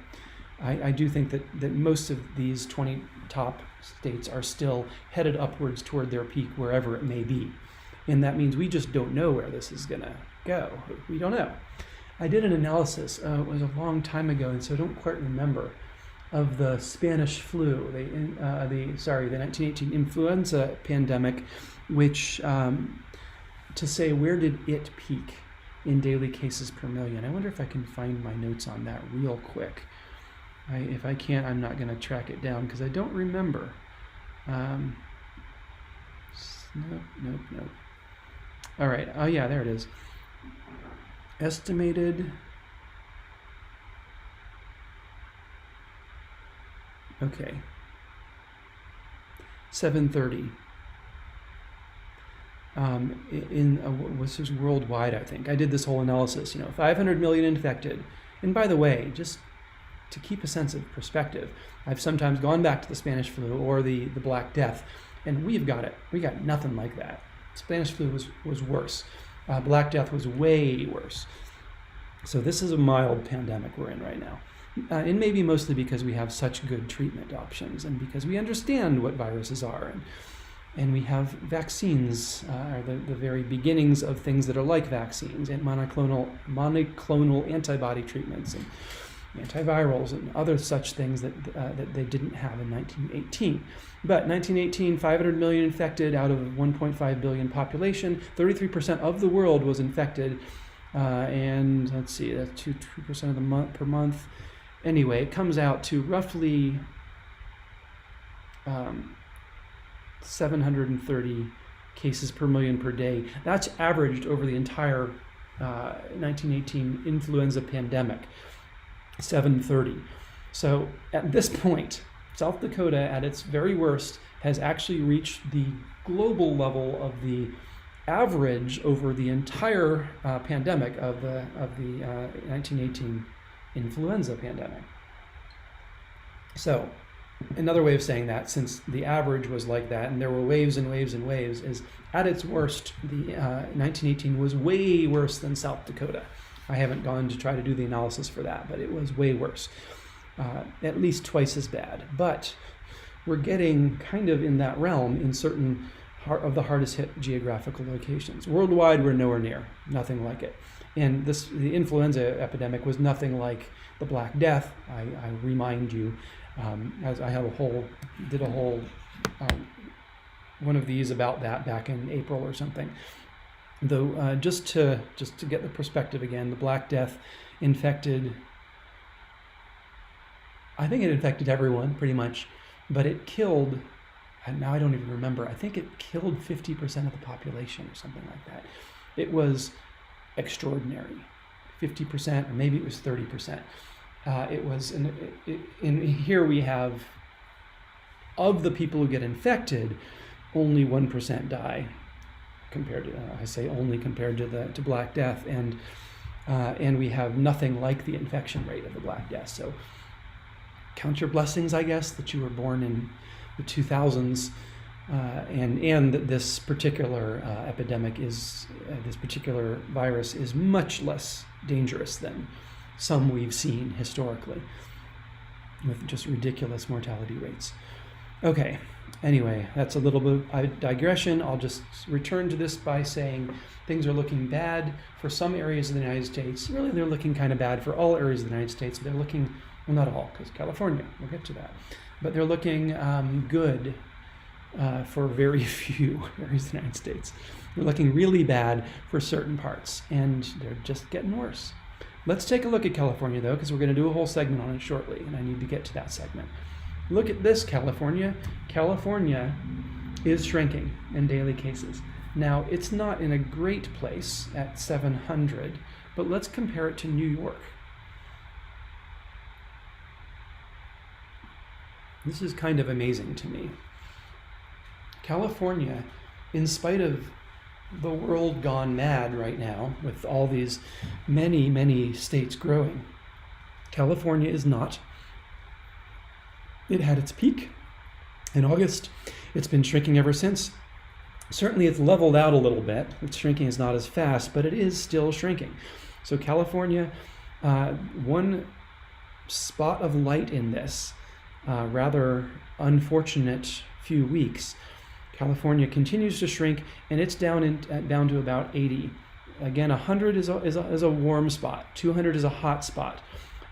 I do think that most of these 20 top states are still headed upwards toward their peak, wherever it may be. And that means we just don't know where this is going to go. We don't know. I did an analysis, it was a long time ago, and so I don't quite remember, of the Spanish flu, the 1918 influenza pandemic, which to say where did it peak in daily cases per million. I wonder if I can find my notes on that real quick. If I can't, I'm not going to track it down because I don't remember. Nope. All right. Oh, yeah, there it is. Estimated. Okay. 730. This is worldwide, I think. I did this whole analysis. 500 million infected. And by the way, just to keep a sense of perspective, I've sometimes gone back to the Spanish flu or the Black Death, and we've got it. We got nothing like that. Spanish flu was worse. Black Death was way worse. So this is a mild pandemic we're in right now. And maybe mostly because we have such good treatment options and because we understand what viruses are. And we have vaccines, are the very beginnings of things that are like vaccines, and monoclonal antibody treatments and antivirals and other such things that they didn't have in 1918. But 1918, 500 million infected out of 1.5 billion population, 33% of the world was infected, and let's see, that's 2% of the month per month. Anyway, it comes out to roughly 730 cases per million per day. That's averaged over the entire 1918 influenza pandemic. 730. So at this point, South Dakota, at its very worst, has actually reached the global level of the average over the entire pandemic of the 1918 influenza pandemic. So another way of saying that, since the average was like that, and there were waves and waves and waves, is at its worst, the 1918 was way worse than South Dakota. I haven't gone to try to do the analysis for that, but it was way worse, at least twice as bad. But we're getting kind of in that realm in certain of the hardest hit geographical locations. Worldwide, we're nowhere near, nothing like it. And the influenza epidemic was nothing like the Black Death. I remind you, as I have did a whole one of these about that back in April or something. Though just to get the perspective again, the Black Death infected, I think it infected everyone pretty much, but it killed, and now I don't even remember, I think it killed 50% of the population or something like that. It was extraordinary. 50%, or maybe it was 30%. It was, in here we have, of the people who get infected, only 1% die, compared to, I say only compared to Black Death, and we have nothing like the infection rate of the Black Death. So count your blessings, I guess, that you were born in the 2000s, and that this particular epidemic this particular virus is much less dangerous than some we've seen historically, with just ridiculous mortality rates. Okay, anyway, that's a little bit of digression. I'll just return to this by saying things are looking bad for some areas of the United States. Really, they're looking kind of bad for all areas of the United States. They're looking, well, not all, because California, we'll get to that. But they're looking good for very few areas of the United States. They're looking really bad for certain parts, and they're just getting worse. Let's take a look at California, though, because we're going to do a whole segment on it shortly, and I need to get to that segment. Look at this, California. California is shrinking in daily cases. Now, it's not in a great place at 700, but let's compare it to New York. This is kind of amazing to me. California, in spite of the world gone mad right now, with all these many states growing, California is not. It had its peak in August. It's been shrinking ever since. Certainly it's leveled out a little bit. Its shrinking is not as fast, but it is still shrinking. So California, one spot of light in this rather unfortunate few weeks, California continues to shrink, and it's down to about 80. Again, 100 is a warm spot. 200 is a hot spot.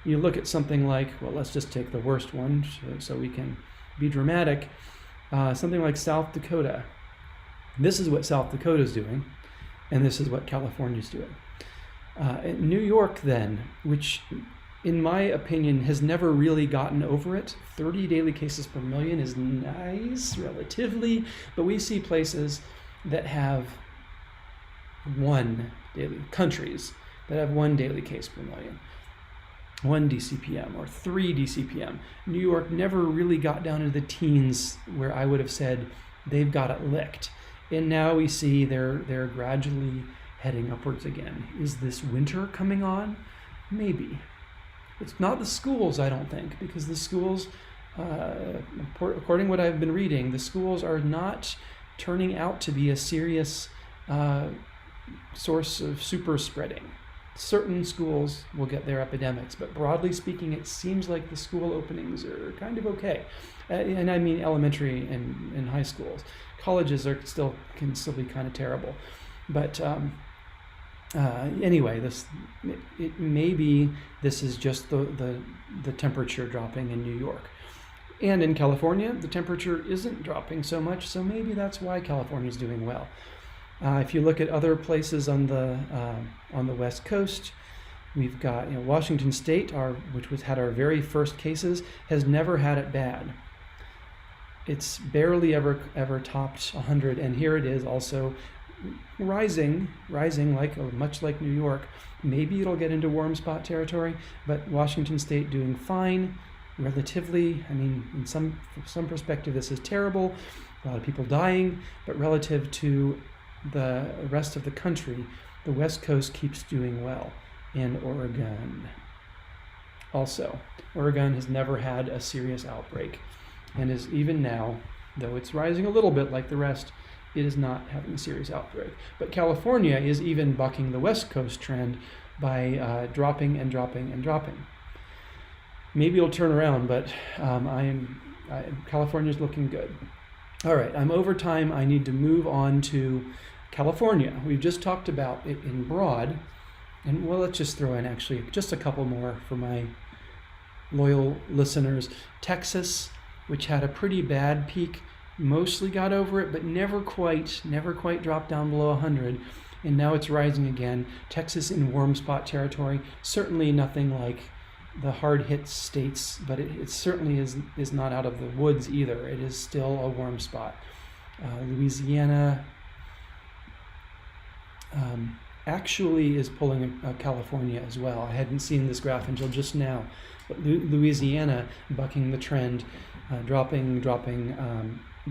You look at something like, well, let's just take the worst one so we can be dramatic. Something like South Dakota. This is what South Dakota is doing, and this is what California is doing. New York, then, which in my opinion has never really gotten over it. 30 daily cases per million is nice, relatively, but we see places that have countries that have 1 daily case per million. 1 DCPM or 3 DCPM. New York never really got down into the teens where I would have said they've got it licked. And now we see they're gradually heading upwards again. Is this winter coming on? Maybe. It's not the schools, I don't think, because the schools, according to what I've been reading, the schools are not turning out to be a serious source of super spreading. Certain schools will get their epidemics, but broadly speaking, it seems like the school openings are kind of okay. And I mean elementary and high schools. Colleges can still be kind of terrible. But anyway, maybe this is just the temperature dropping in New York. And in California, the temperature isn't dropping so much, so maybe that's why California is doing well. If you look at other places on the West Coast, we've got Washington State, which had our very first cases, has never had it bad. It's barely ever topped 100, and here it is also rising much like New York. Maybe it'll get into warm spot territory, but Washington State doing fine, relatively. I mean, from some perspective, this is terrible. A lot of people dying, but relative to the rest of the country, the West Coast keeps doing well. And Oregon also. Oregon has never had a serious outbreak. and is even now, though it's rising a little bit like the rest, it is not having a serious outbreak. But California is even bucking the West Coast trend by dropping and dropping and dropping. Maybe it'll turn around, but California's looking good. All right, I'm over time. I need to move on to California. We've just talked about it in broad, and well, let's just throw in actually just a couple more for my loyal listeners. Texas, which had a pretty bad peak, mostly got over it, but never quite dropped down below 100, and now it's rising again. Texas in warm spot territory, certainly nothing like the hard hit states, but it certainly is not out of the woods either. It is still a warm spot. Louisiana actually is pulling California as well. I hadn't seen this graph until just now, but Louisiana bucking the trend, dropping,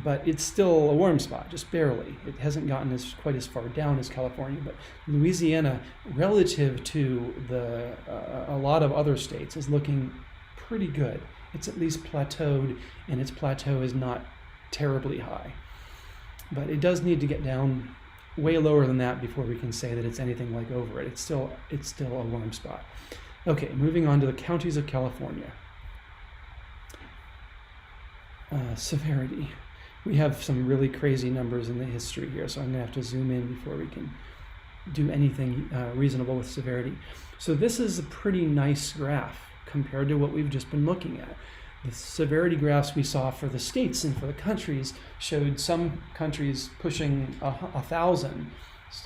but it's still a warm spot, just barely. It hasn't gotten quite as far down as California, but Louisiana, relative to a lot of other states, is looking pretty good. It's at least plateaued, and its plateau is not terribly high. But it does need to get down way lower than that before we can say that it's anything like over it. It's still a warm spot. Okay, moving on to the counties of California. Severity. We have some really crazy numbers in the history here, so I'm going to have to zoom in before we can do anything reasonable with severity. So this is a pretty nice graph compared to what we've just been looking at. The severity graphs we saw for the states and for the countries showed some countries pushing 1,000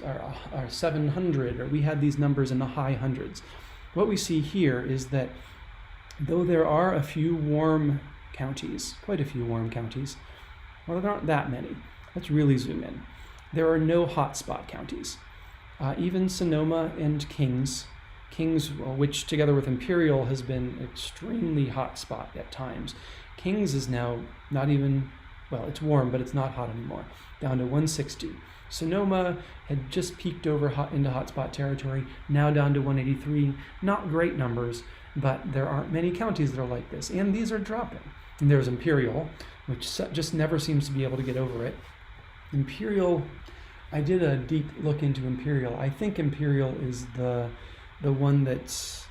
or 700, or we had these numbers in the high hundreds. What we see here is that though there are a few warm counties, quite a few warm counties, well, there aren't that many. Let's really zoom in. There are no hotspot counties. Even Sonoma and Kings, which together with Imperial has been extremely hot spot at times. Kings is now not even, well, it's warm, but it's not hot anymore, down to 160. Sonoma had just peaked over into hotspot territory, now down to 183. Not great numbers, but there aren't many counties that are like this, and these are dropping. And there's Imperial, which just never seems to be able to get over it. Imperial, I did a deep look into Imperial. I think Imperial is the one gets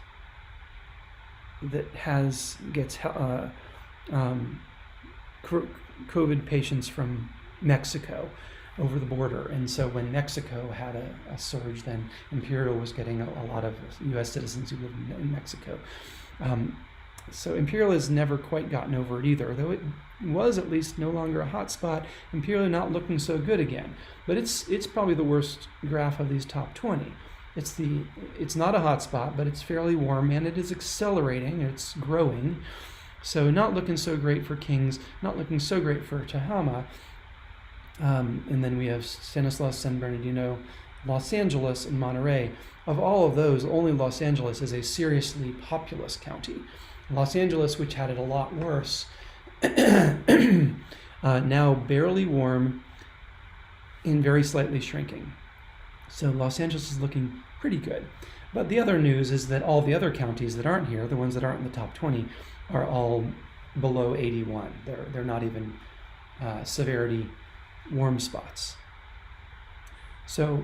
COVID patients from Mexico over the border, and so when Mexico had a surge, then Imperial was getting a lot of U.S. citizens who live in Mexico. So Imperial has never quite gotten over it either, though it was at least no longer a hot spot. Imperial not looking so good again, but it's probably the worst graph of these top 20. It's not a hot spot, but it's fairly warm, and it is accelerating. It's growing, so not looking so great for Kings, not looking so great for Tehama. And then we have Stanislaus, San Bernardino, Los Angeles, and Monterey. Of all of those, only Los Angeles is a seriously populous county. Los Angeles, which had it a lot worse, now barely warm and very slightly shrinking. So Los Angeles is looking pretty good. But the other news is that all the other counties that aren't here, the ones that aren't in the top 20, are all below 81. They're not even severity warm spots. So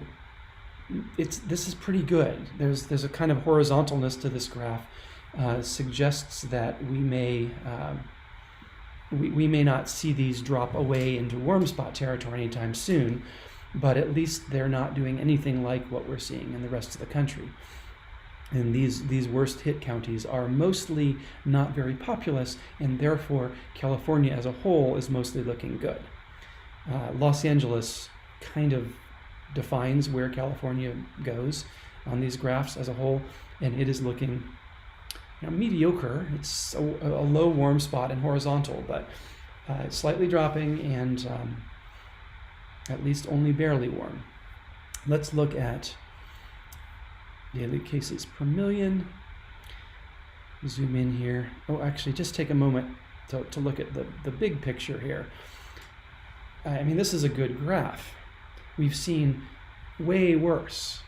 this is pretty good. There's a kind of horizontalness to this graph. Suggests that we may not see these drop away into warm spot territory anytime soon, but at least they're not doing anything like what we're seeing in the rest of the country. And these worst hit counties are mostly not very populous, and therefore California as a whole is mostly looking good. Los Angeles kind of defines where California goes on these graphs as a whole, and it is looking mediocre. It's a low warm spot and horizontal, but it's slightly dropping and at least only barely warm. Let's look at daily cases per million. Zoom in here. Oh, actually, just take a moment to look at the big picture here. I mean, this is a good graph. We've seen way worse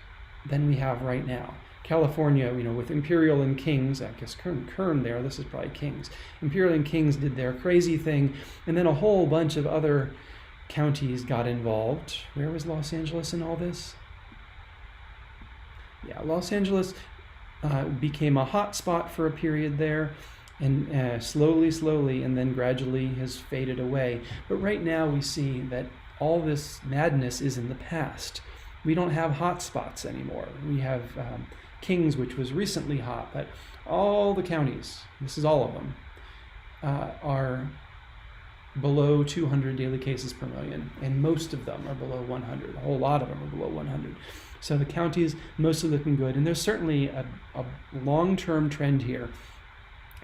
than we have right now. California, with Imperial and Kings, I guess Kern there, this is probably Kings. Imperial and Kings did their crazy thing, and then a whole bunch of other counties got involved. Where was Los Angeles in all this? Yeah, Los Angeles became a hot spot for a period there, and slowly, and then gradually has faded away. But right now we see that all this madness is in the past. We don't have hot spots anymore. We have Kings, which was recently hot, but all the counties, this is all of them, are below 200 daily cases per million, and most of them are below 100. A whole lot of them are below 100. So the counties mostly looking good, and there's certainly a long-term trend here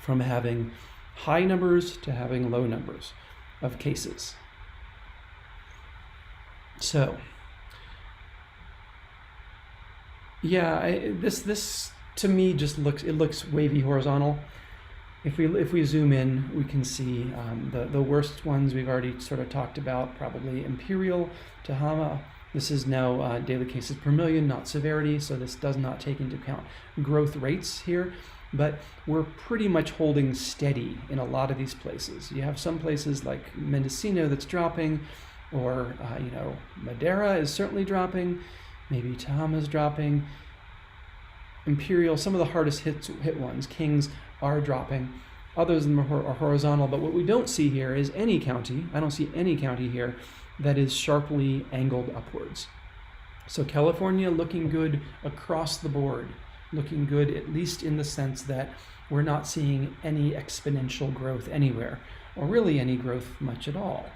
from having high numbers to having low numbers of cases. So, yeah, this to me just looks wavy horizontal. If we zoom in, we can see the worst ones we've already sort of talked about, probably Imperial, Tehama. This is now daily cases per million, not severity, so this does not take into account growth rates here, but we're pretty much holding steady in a lot of these places. You have some places like Mendocino that's dropping, or Madera is certainly dropping, maybe Tehama's dropping. Imperial, some of the hardest hit ones, Kings, are dropping. Others of them are horizontal, but what we don't see here is any county, I don't see any county here that is sharply angled upwards. So California looking good across the board, looking good at least in the sense that we're not seeing any exponential growth anywhere, or really any growth much at all.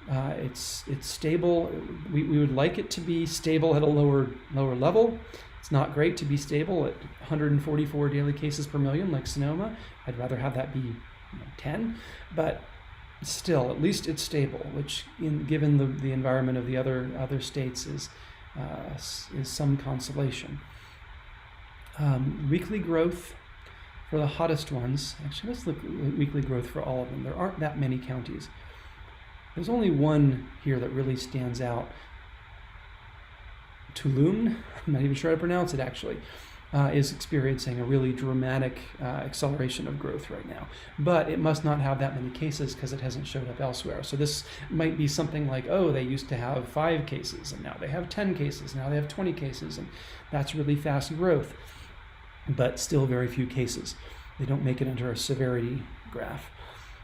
It's stable. We would like it to be stable at a lower level. It's not great to be stable at 144 daily cases per million like Sonoma. I'd rather have that be 10, but still, at least it's stable, which, given the environment of the other states, is some consolation. Weekly growth for the hottest ones. Actually, let's look at weekly growth for all of them. There aren't that many counties. There's only one here that really stands out. Tulum, I'm not even sure how to pronounce it actually, is experiencing a really dramatic acceleration of growth right now. But it must not have that many cases because it hasn't showed up elsewhere. So this might be something like, oh, they used to have 5 cases and now they have 10 cases, now they have 20 cases, and that's really fast growth, but still very few cases. They don't make it into our severity graph.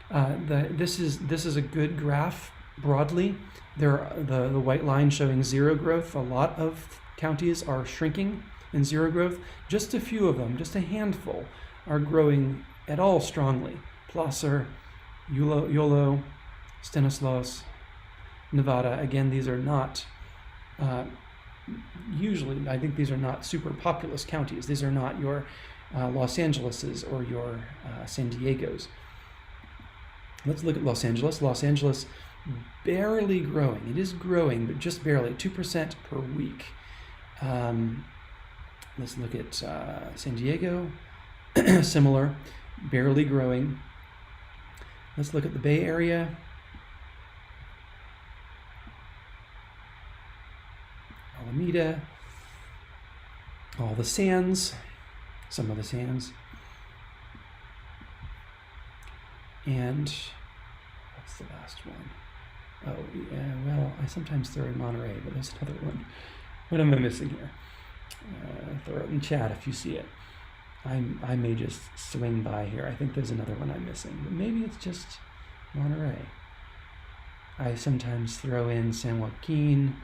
This is a good graph broadly. The white line showing zero growth. A lot of counties are shrinking in zero growth. Just a few of them, just a handful, are growing at all strongly. Placer, Yolo, Stanislaus, Nevada. Again, these are not usually, I think these are not super populous counties. These are not your Los Angeleses or your San Diegos. Let's look at Los Angeles. Los Angeles barely growing. It is growing, but just barely, 2% per week. Let's look at San Diego. Similar, barely growing. Let's look at the Bay Area. Alameda. All the sands. Some of the sands. And what's the last one? Oh, yeah, well, I sometimes throw in Monterey, but there's another one. What am I missing here? Throw it in chat if you see it. I may just swing by here. I think there's another one I'm missing, but maybe it's just Monterey. I sometimes throw in San Joaquin,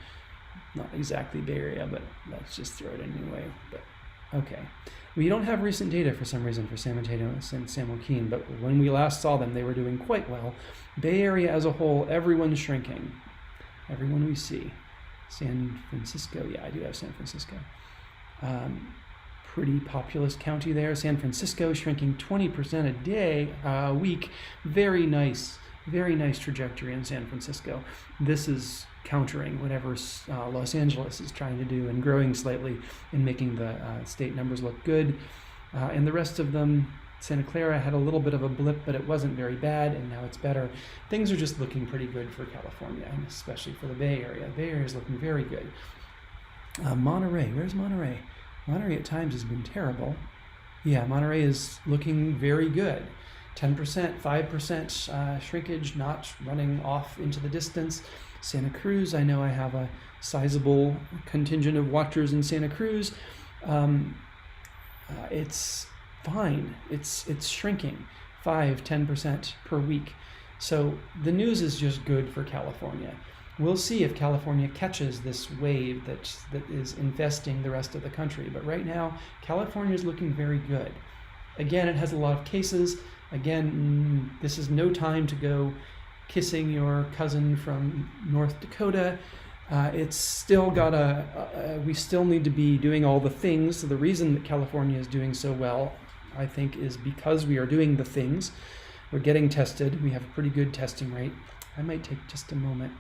not exactly Bay Area, but let's just throw it in anyway. But okay. We don't have recent data for some reason for San Mateo and San Joaquin, but when we last saw them, they were doing quite well. Bay Area as a whole, everyone's shrinking. Everyone we see. San Francisco, yeah, I do have San Francisco. Pretty populous county there. San Francisco shrinking 20% a day, a week. Very nice trajectory in San Francisco. This is countering whatever Los Angeles is trying to do and growing slightly and making the state numbers look good. And the rest of them, Santa Clara had a little bit of a blip, but it wasn't very bad, and now it's better. Things are just looking pretty good for California, and especially for the Bay Area. The Bay Area is looking very good. Monterey, where's Monterey? Monterey at times has been terrible. Yeah, Monterey is looking very good. 10%, 5% shrinkage, not running off into the distance. Santa Cruz, I know I have a sizable contingent of watchers in Santa Cruz. It's fine. It's shrinking 5-10% per week. So the news is just good for California. We'll see if California catches this wave that is infesting the rest of the country. But right now, California is looking very good. Again, it has a lot of cases. Again, this is no time to go kissing your cousin from North Dakota. It's still got we still need to be doing all the things. So the reason that California is doing so well, I think, is because we are doing the things. We're getting tested. We have a pretty good testing rate. I might take just a moment.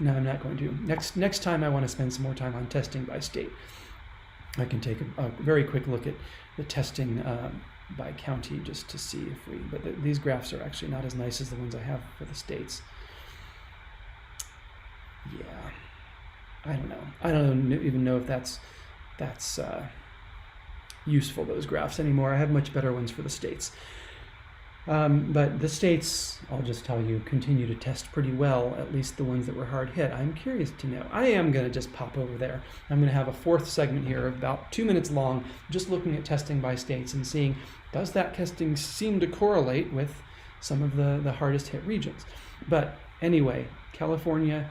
No, I'm not going to. Next time I want to spend some more time on testing by state. I can take a very quick look at the testing by county just to see if but these graphs are actually not as nice as the ones I have for the states. Yeah, I don't know. I don't even know if that's useful, those graphs, anymore. I have much better ones for the states. But the states, I'll just tell you, continue to test pretty well, at least the ones that were hard hit. I'm curious to know. I am going to just pop over there. I'm going to have a fourth segment here, about 2 minutes long, just looking at testing by states and seeing, does that testing seem to correlate with some of the hardest hit regions? But anyway, California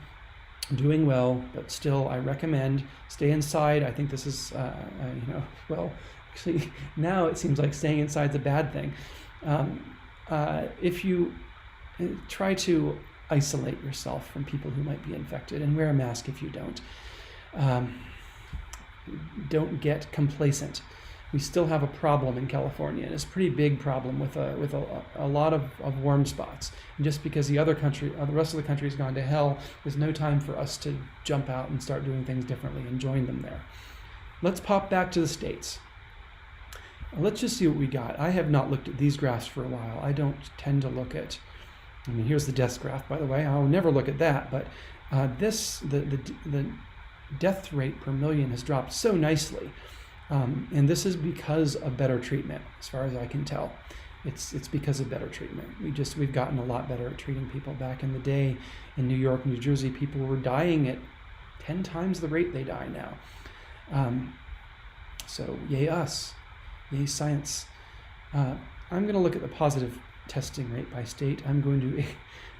doing well, but still I recommend stay inside. I think this is, well, actually now it seems like staying inside is a bad thing. If you try to isolate yourself from people who might be infected and wear a mask if you don't get complacent. We still have a problem in California, and it's a pretty big problem with a lot of warm spots. And just because the rest of the country has gone to hell, there's no time for us to jump out and start doing things differently and join them there. Let's pop back to the states. Let's just see what we got. I have not looked at these graphs for a while. I don't tend to look at, here's the death graph, by the way. I'll never look at that, but the death rate per million has dropped so nicely. And this is because of better treatment, as far as I can tell. It's because of better treatment. We've gotten a lot better at treating people. Back in the day in New York, New Jersey, people were dying at 10 times the rate they die now. So yay us. Yay, science. I'm going to look at the positive testing rate by state. I'm going to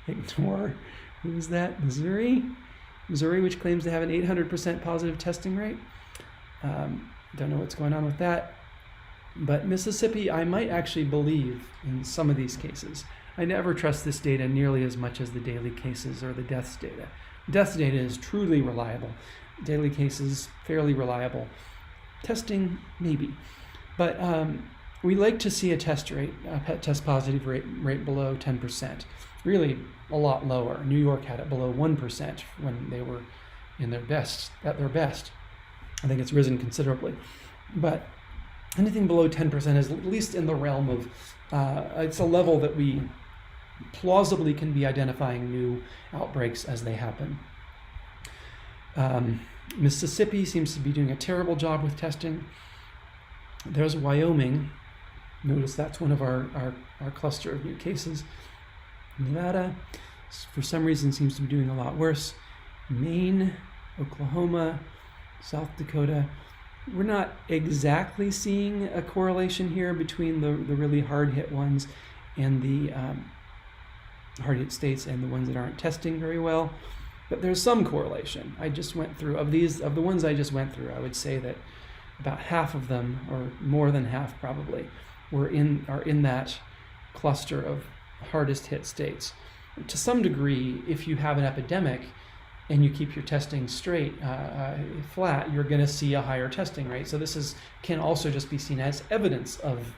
ignore, who is that? Missouri, which claims to have an 800% positive testing rate. Don't know what's going on with that. But Mississippi, I might actually believe in some of these cases. I never trust this data nearly as much as the daily cases or the deaths data. Deaths data is truly reliable. Daily cases, fairly reliable. Testing, maybe. But we like to see a test positive rate below 10%. Really a lot lower. New York had it below 1% when they were at their best. I think it's risen considerably. But anything below 10% is at least in the realm of, it's a level that we plausibly can be identifying new outbreaks as they happen. Mississippi seems to be doing a terrible job with testing. There's Wyoming. Notice that's one of our cluster of new cases. Nevada, for some reason, seems to be doing a lot worse. Maine, Oklahoma, South Dakota. We're not exactly seeing a correlation here between the really hard-hit ones and the hard-hit states and the ones that aren't testing very well. But there's some correlation. I just went through, of the ones I just went through, I would say that about half of them, or more than half probably, are in that cluster of hardest hit states. To some degree, if you have an epidemic and you keep your testing flat, you're going to see a higher testing rate. So this can also just be seen as evidence of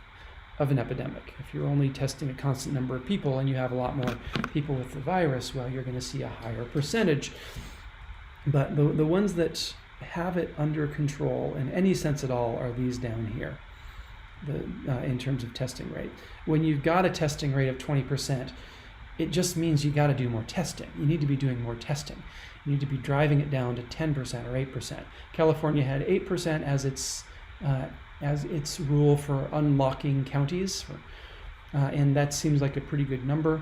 an epidemic. If you're only testing a constant number of people and you have a lot more people with the virus, well, you're going to see a higher percentage. But the ones that have it under control in any sense at all are these down here, in terms of testing rate. When you've got a testing rate of 20%, it just means you got to do more testing. You need to be doing more testing. You need to be driving it down to 10% or 8%. California had 8% as its as its rule for unlocking counties, and that seems like a pretty good number.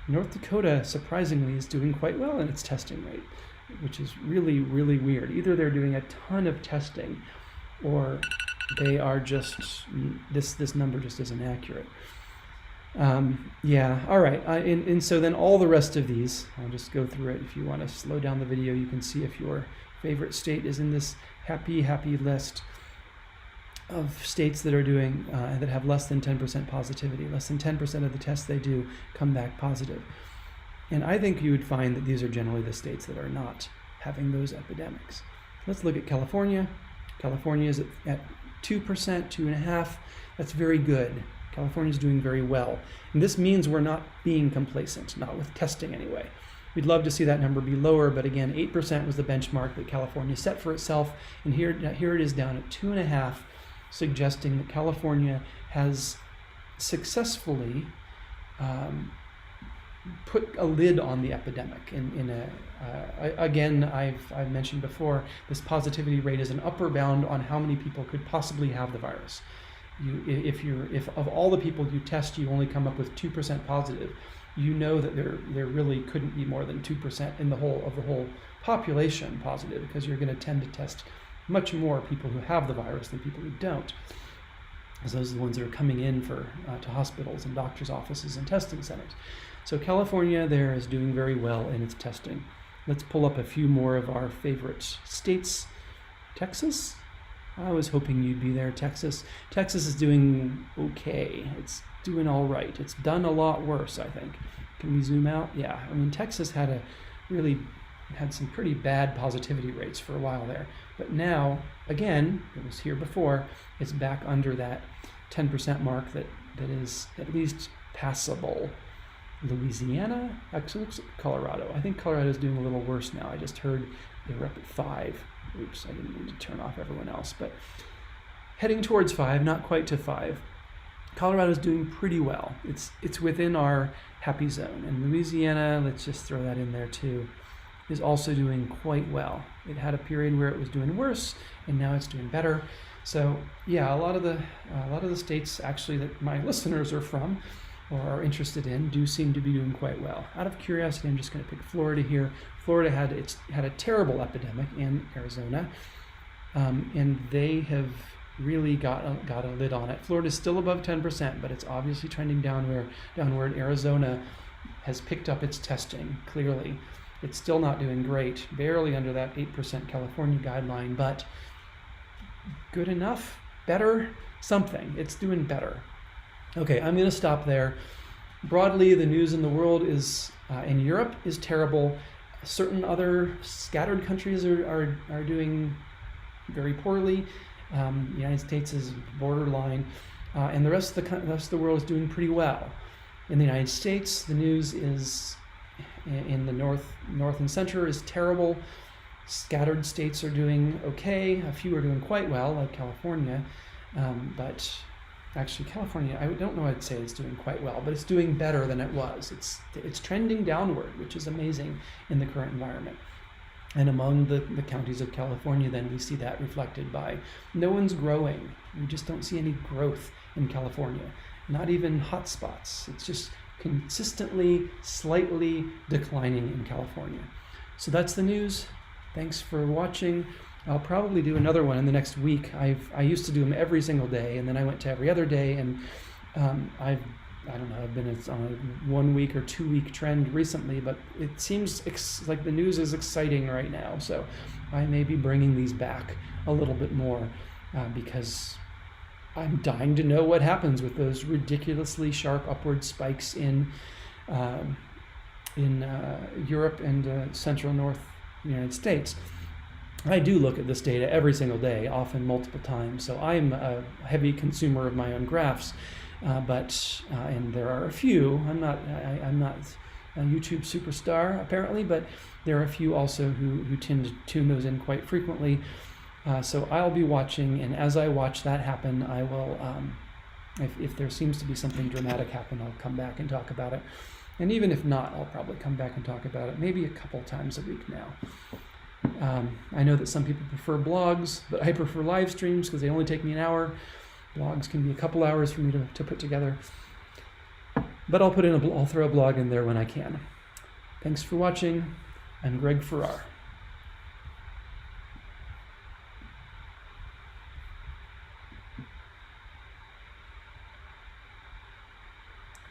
North Dakota, surprisingly, is doing quite well in its testing rate, which is really, really weird. Either they're doing a ton of testing, or they are just, this number just isn't accurate. Yeah, all right. And so then all the rest of these, I'll just go through it. If you want to slow down the video, you can see if your favorite state is in this happy list of states that are doing, that have less than 10% positivity. Less than 10% of the tests they do come back positive. And I think you would find that these are generally the states that are not having those epidemics. Let's look at California. California is at 2%, 2.5%. That's very good. California is doing very well. And this means we're not being complacent, not with testing anyway. We'd love to see that number be lower, but again, 8% was the benchmark that California set for itself. And here it is down at 2.5%, suggesting that California has successfully put a lid on the epidemic. Again, I've mentioned before, this positivity rate is an upper bound on how many people could possibly have the virus. If of all the people you test, you only come up with 2% positive, you know that there really couldn't be more than 2% in the whole population positive, because you're going to tend to test much more people who have the virus than people who don't, as those are the ones that are coming in to hospitals and doctors' offices and testing centers. So California there is doing very well in its testing. Let's pull up a few more of our favorite states. Texas? I was hoping you'd be there, Texas. Texas is doing okay. It's doing all right. It's done a lot worse, I think. Can we zoom out? Yeah, I mean, Texas had some pretty bad positivity rates for a while there. But now, again, it was here before, it's back under that 10% mark that is at least passable. Louisiana? Actually, looks like Colorado. I think Colorado is doing a little worse now. I just heard they were up at 5. Oops, I didn't mean to turn off everyone else. But heading towards 5, not quite to 5. Colorado's doing pretty well. It's within our happy zone. And Louisiana, let's just throw that in there too, is also doing quite well. It had a period where it was doing worse, and now it's doing better. So yeah, a lot of the states actually that my listeners are from or are interested in do seem to be doing quite well. Out of curiosity, I'm just going to pick Florida here. Florida had a terrible epidemic in Arizona, and they have really got a lid on it. Florida's still above 10%, but it's obviously trending downward. Arizona has picked up its testing, clearly. It's still not doing great, barely under that 8% California guideline, but good enough, better, something. It's doing better. Okay, I'm going to stop there. Broadly, the news in the world in Europe is terrible. Certain other scattered countries are doing very poorly. The United States is borderline, and the rest of the world is doing pretty well. In the United States, the news is in the north and center is terrible. Scattered states are doing okay. A few are doing quite well, like California, but actually California, I don't know, I'd say it's doing quite well, but it's doing better than it was. It's trending downward, which is amazing in the current environment. And among the counties of California, then we see that reflected by no one's growing. We just don't see any growth in California, not even hot spots. It's just consistently, slightly declining in California. So that's the news. Thanks for watching. I'll probably do another one in the next week. I used to do them every single day, and then I went to every other day, and I don't know, I've been on a 1 week or 2 week trend recently, but it seems like the news is exciting right now. So I may be bringing these back a little bit more because I'm dying to know what happens with those ridiculously sharp upward spikes in Europe and central north United States. I do look at this data every single day, often multiple times. So I'm a heavy consumer of my own graphs. And there are a few. I'm not a YouTube superstar apparently, but there are a few also who tend to tune those in quite frequently. So I'll be watching, and as I watch that happen, I will, if there seems to be something dramatic happen, I'll come back and talk about it. And even if not, I'll probably come back and talk about it maybe a couple times a week now. I know that some people prefer blogs, but I prefer live streams because they only take me an hour. Blogs can be a couple hours for me to put together. But I'll throw a blog in there when I can. Thanks for watching. I'm Greg Farrar.